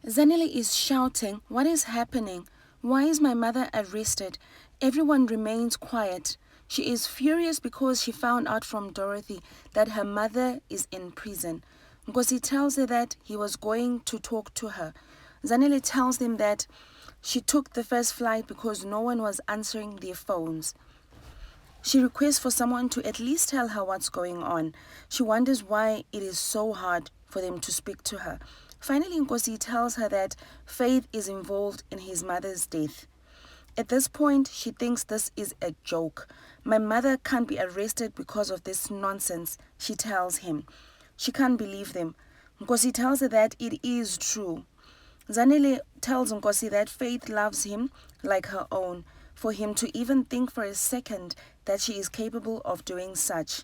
Zanele is shouting, "What is happening? Why is my mother arrested?" Everyone remains quiet. She is furious because she found out from Dorothy that her mother is in prison. Ngozi tells her that he was going to talk to her. Zanele tells them that she took the first flight because no one was answering their phones. She requests for someone to at least tell her what's going on. She wonders why it is so hard for them to speak to her. Finally, Nkosi tells her that Faith is involved in his mother's death. At this point, she thinks this is a joke. "My mother can't be arrested because of this nonsense," she tells him. She can't believe them. Nkosi tells her that it is true. Zanele tells Nkosi that Faith loves him like her own, for him to even think for a second that she is capable of doing such.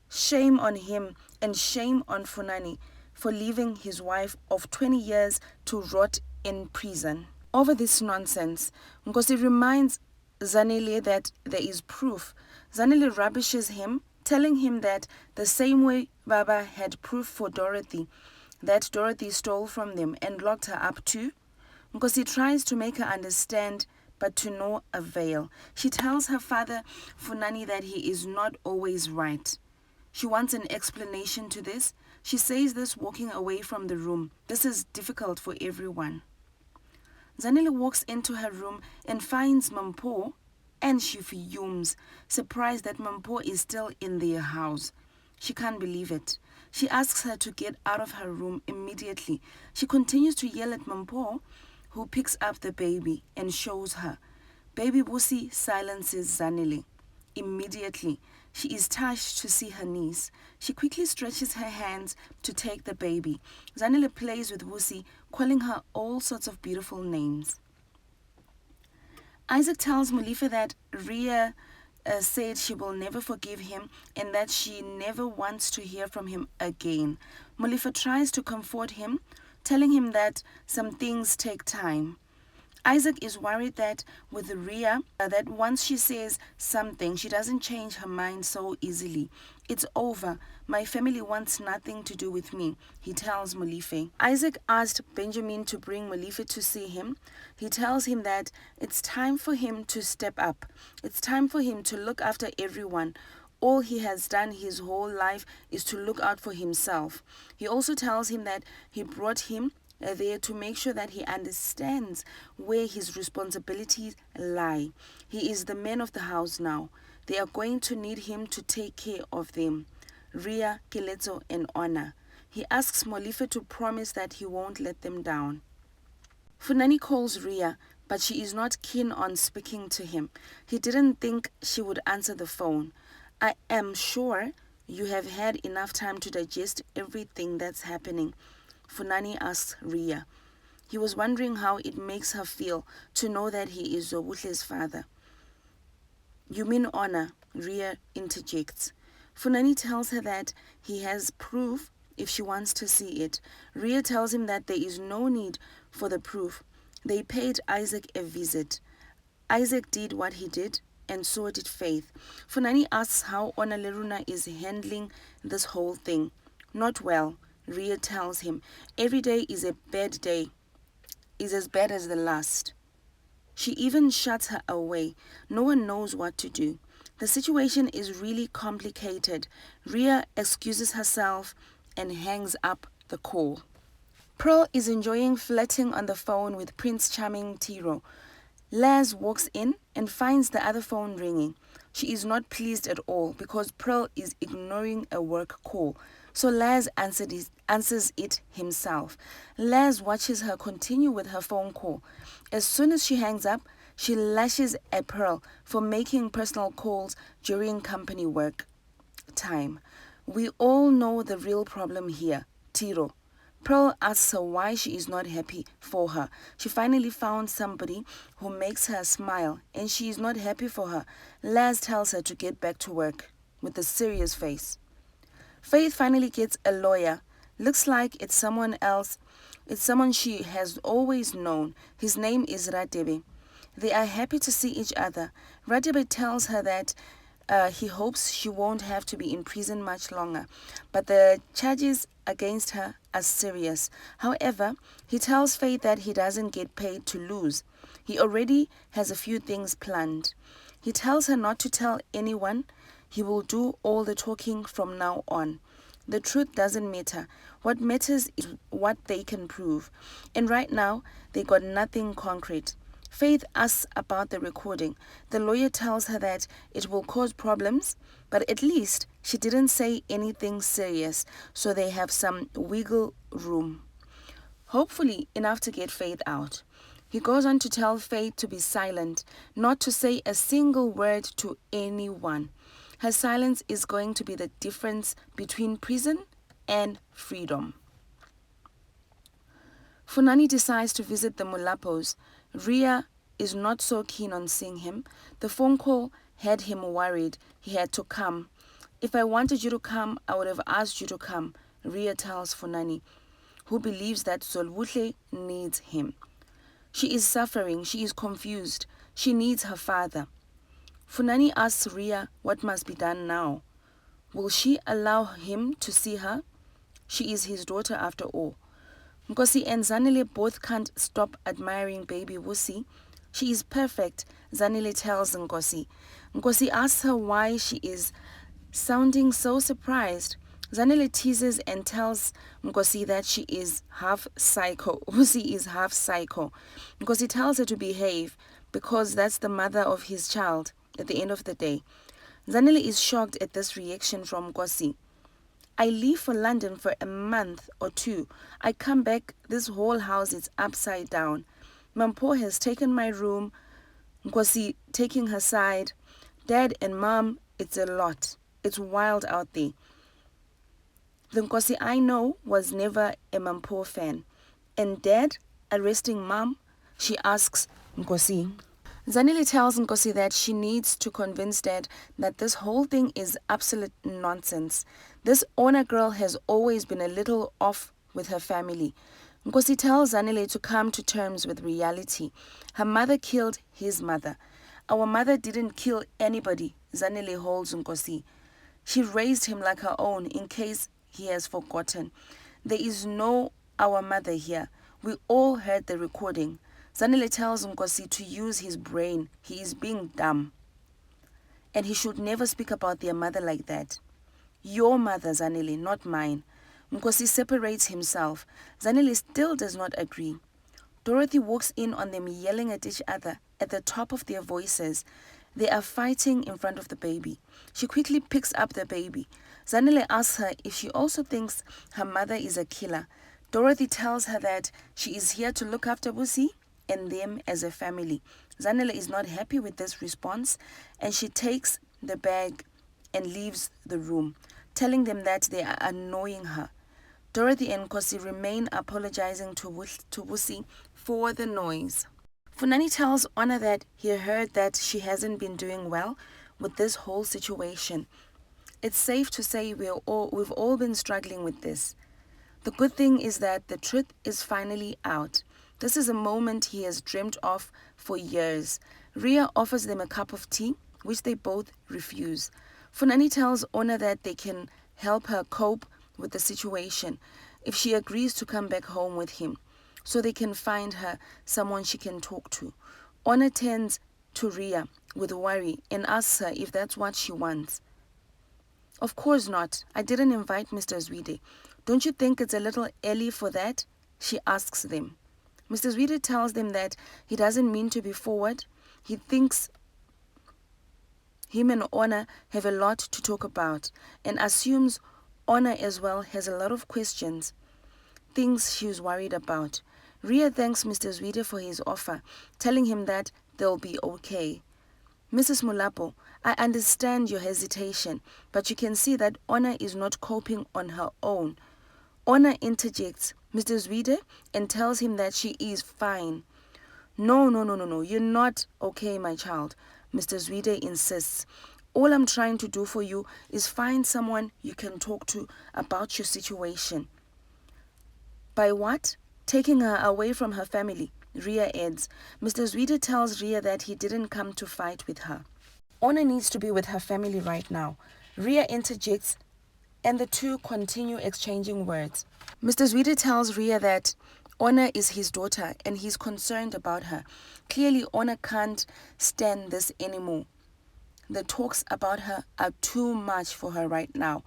Shame on him and shame on Funani for leaving his wife of 20 years to rot in prison. Over this nonsense, Nkosi reminds Zanele that there is proof. Zanele rubbishes him, telling him that the same way Baba had proof for Dorothy, that Dorothy stole from them and locked her up too. Nkosi tries to make her understand, but to no avail. She tells her father, Funani, that he is not always right. She wants an explanation to this. She says this walking away from the room. This is difficult for everyone. Zanele walks into her room and finds Mampo, and she fumes, surprised that Mampo is still in their house. She can't believe it. She asks her to get out of her room immediately. She continues to yell at Mampo, who picks up the baby and shows her. Baby Busi silences Zanele. Immediately, she is touched to see her niece. She quickly stretches her hands to take the baby. Zanele plays with Busi, calling her all sorts of beautiful names. Isaac tells Mulifa that Ria said she will never forgive him and that she never wants to hear from him again. Mulifa tries to comfort him, telling him that some things take time. Isaac is worried that with Ria, that once she says something, she doesn't change her mind so easily. "It's over. My family wants nothing to do with me," he tells Mulife. Isaac asked Benjamin to bring Mulife to see him. He tells him that it's time for him to step up. It's time for him to look after everyone. All he has done his whole life is to look out for himself. He also tells him that he brought him there to make sure that he understands where his responsibilities lie. He is the man of the house now. They are going to need him to take care of them. Ria, Kiletso, and Ona. He asks Molife to promise that he won't let them down. Funani calls Ria, but she is not keen on speaking to him. He didn't think she would answer the phone. "I am sure you have had enough time to digest everything that's happening," Funani asks Ria. He was wondering how it makes her feel to know that he is Zobutle's father. "You mean Ona?" Ria interjects. Funani tells her that he has proof if she wants to see it. Ria tells him that there is no need for the proof. They paid Isaac a visit. Isaac did what he did, and so did Faith. Funani asks how Onalerona is handling this whole thing. "Not well," Ria tells him. "Every day is a bad day, is as bad as the last." She even shuts her away. No one knows what to do. The situation is really complicated. Ria excuses herself and hangs up the call. Pearl is enjoying flirting on the phone with Prince Charming Tiro. Laz walks in and finds the other phone ringing. She is not pleased at all because Pearl is ignoring a work call. So Laz answers it himself. Laz watches her continue with her phone call. As soon as she hangs up, she lashes at Pearl for making personal calls during company work time. "We all know the real problem here, Tiro." Pearl asks her why she is not happy for her. She finally found somebody who makes her smile, and she is not happy for her. Laz tells her to get back to work with a serious face. Faith finally gets a lawyer. Looks like it's someone else. It's someone she has always known. His name is Radebe. They are happy to see each other. Radebe tells her that he hopes she won't have to be in prison much longer, but the charges against her as serious. However, he tells Faith that he doesn't get paid to lose. He already has a few things planned. He tells her not to tell anyone. He will do all the talking from now on. The truth doesn't matter. What matters is what they can prove. And right now, they got nothing concrete. Faith asks about the recording. The lawyer tells her that it will cause problems, but at least she didn't say anything serious, so they have some wiggle room. Hopefully, enough to get Faith out. He goes on to tell Faith to be silent, not to say a single word to anyone. Her silence is going to be the difference between prison and freedom. Funani decides to visit the Molapos. Ria is not so keen on seeing him. The phone call had him worried. He had to come. If I wanted you to come, I would have asked you to come, Ria tells Funani, who believes that Zolbuhle needs him. She is suffering. She is confused. She needs her father. Funani asks Ria what must be done now. Will she allow him to see her? She is his daughter after all. Nkosi and Zanele both can't stop admiring baby Wusi. She is perfect, Zanele tells Nkosi. Nkosi asks her why she is sounding so surprised. Zanele teases and tells Nkosi that she is half psycho. Wusi is half psycho. Nkosi tells her to behave because that's the mother of his child at the end of the day. Zanele is shocked at this reaction from Nkosi. I leave for London for a month or two. I come back, this whole house is upside down. Mampo has taken my room, Nkosi taking her side. Dad and Mom, it's a lot. It's wild out there. The Nkosi I know was never a Mampo fan. And Dad arresting Mom? She asks Nkosi. Zanele tells Nkosi that she needs to convince Dad that this whole thing is absolute nonsense. This owner girl has always been a little off with her family. Nkosi tells Zanele to come to terms with reality. Her mother killed his mother. Our mother didn't kill anybody, Zanele holds Nkosi. She raised him like her own in case he has forgotten. There is no our mother here. We all heard the recording. Zanele tells Nkosi to use his brain. He is being dumb. And he should never speak about their mother like that. Your mother, Zanele, not mine. Nkosi separates himself. Zanele still does not agree. Dorothy walks in on them yelling at each other at the top of their voices. They are fighting in front of the baby. She quickly picks up the baby. Zanele asks her if she also thinks her mother is a killer. Dorothy tells her that she is here to look after Busi and them as a family. Zanele is not happy with this response, and she takes the bag and leaves the room, telling them that they are annoying her. Dorothy and Nkosi remain apologizing to Busi for the noise. Funani tells Ona that he heard that she hasn't been doing well with this whole situation. It's safe to say we've all been struggling with this. The good thing is that the truth is finally out. This is a moment he has dreamt of for years. Ria offers them a cup of tea, which they both refuse. Funani tells Ona that they can help her cope with the situation if she agrees to come back home with him, so they can find her someone she can talk to. Ona turns to Ria with worry and asks her if that's what she wants. Of course not. I didn't invite Mr. Zwide. Don't you think it's a little early for that? She asks them. Mr. Zwide tells them that he doesn't mean to be forward. He thinks him and Ona have a lot to talk about and assumes Ona as well has a lot of questions, things she's worried about. Ria thanks Mr. Zwide for his offer, telling him that they'll be okay. Mrs. Molapo, I understand your hesitation, but you can see that Ona is not coping on her own. Ona interjects Mr. Zwide and tells him that she is fine. No, you're not okay, my child, Mr. Zwide insists. All I'm trying to do for you is find someone you can talk to about your situation. By what? Taking her away from her family, Ria adds. Mr. Zwide tells Ria that he didn't come to fight with her. Ona needs to be with her family right now. Ria interjects and the two continue exchanging words. Mr. Zwide tells Ria that Ona is his daughter and he's concerned about her. Clearly, Ona can't stand this anymore. The talks about her are too much for her right now.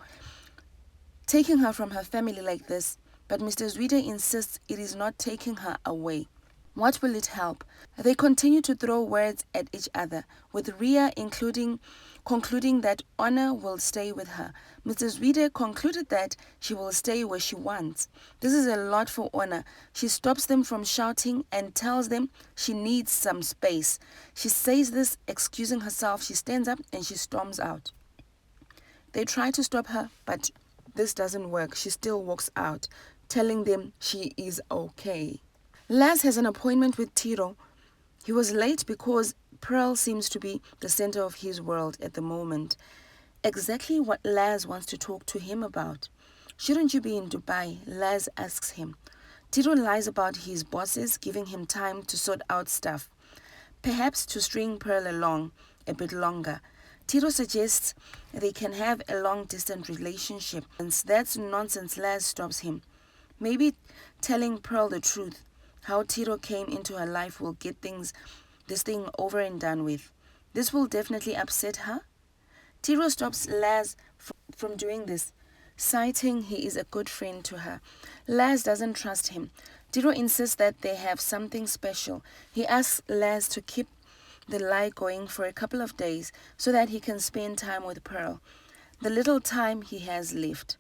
Taking her from her family like this, but Mr. Zwide insists it is not taking her away. What will it help? They continue to throw words at each other, with Ria concluding that Ona will stay with her. Mr. Zwide concluded that she will stay where she wants. This is a lot for Ona. She stops them from shouting and tells them she needs some space. She says this, excusing herself. She stands up and she storms out. They try to stop her, but this doesn't work. She still walks out, telling them she is okay. Laz has an appointment with Tiro. He was late because Pearl seems to be the center of his world at the moment. Exactly what Laz wants to talk to him about. Shouldn't you be in Dubai? Laz asks him. Tiro lies about his bosses giving him time to sort out stuff. Perhaps to string Pearl along a bit longer. Tiro suggests they can have a long-distance relationship. And that's nonsense. Laz stops him. Maybe telling Pearl the truth, how Tiro came into her life, will get this thing over and done with. This will definitely upset her. Tiro stops Laz from doing this, citing he is a good friend to her. Laz doesn't trust him. Tiro insists that they have something special. He asks Laz to keep the lie going for a couple of days so that he can spend time with Pearl, the little time he has left.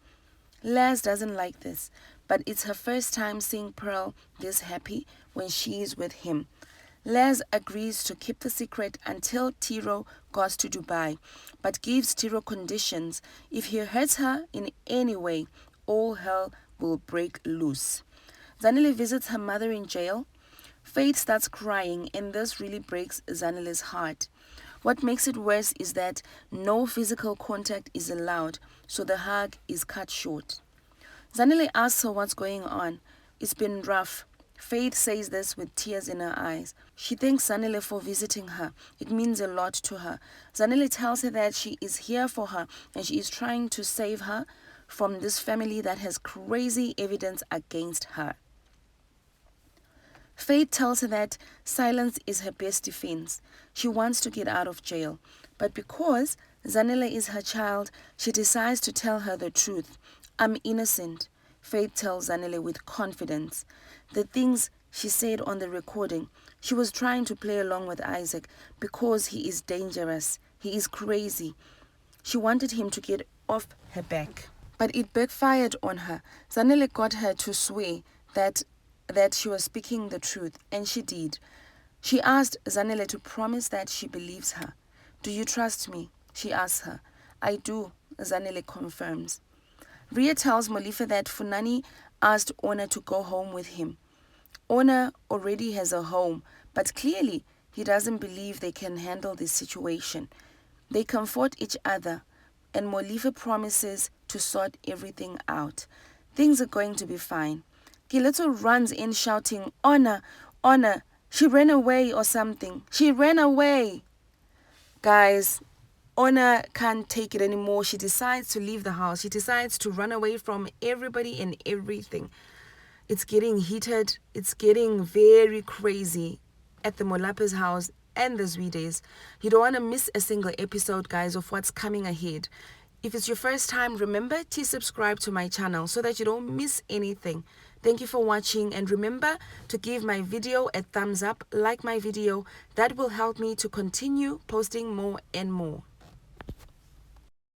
Laz doesn't like this, but it's her first time seeing Pearl this happy when she is with him. Laz agrees to keep the secret until Tiro goes to Dubai, but gives Tiro conditions. If he hurts her in any way, all hell will break loose. Zanele visits her mother in jail. Faith starts crying, and this really breaks Zanele's heart. What makes it worse is that no physical contact is allowed, so the hug is cut short. Zanele asks her what's going on. It's been rough. Faith says this with tears in her eyes. She thanks Zanele for visiting her. It means a lot to her. Zanele tells her that she is here for her and she is trying to save her from this family that has crazy evidence against her. Faith tells her that silence is her best defense. She wants to get out of jail. But because Zanele is her child, she decides to tell her the truth. I'm innocent, Faith tells Zanele with confidence. The things she said on the recording, she was trying to play along with Isaac because he is dangerous. He is crazy. She wanted him to get off her back. But it backfired on her. Zanele got her to swear that she was speaking the truth, and she did. She asked Zanele to promise that she believes her. Do you trust me? She asks her. I do, Zanele confirms. Ria tells Molifa that Funani asked Ona to go home with him. Ona already has a home, but clearly he doesn't believe they can handle this situation. They comfort each other, and Molifa promises to sort everything out. Things are going to be fine. Kileto runs in shouting, Ona, Ona, she ran away or something. She ran away. Guys, Ona can't take it anymore. She decides to leave the house. She decides to run away from everybody and everything. It's getting heated. It's getting very crazy at the Molapo's house and the Zwides. You don't want to miss a single episode, guys, of what's coming ahead. If it's your first time, remember to subscribe to my channel so that you don't miss anything. Thank you for watching, and remember to give my video a thumbs up, like my video. That will help me to continue posting more and more.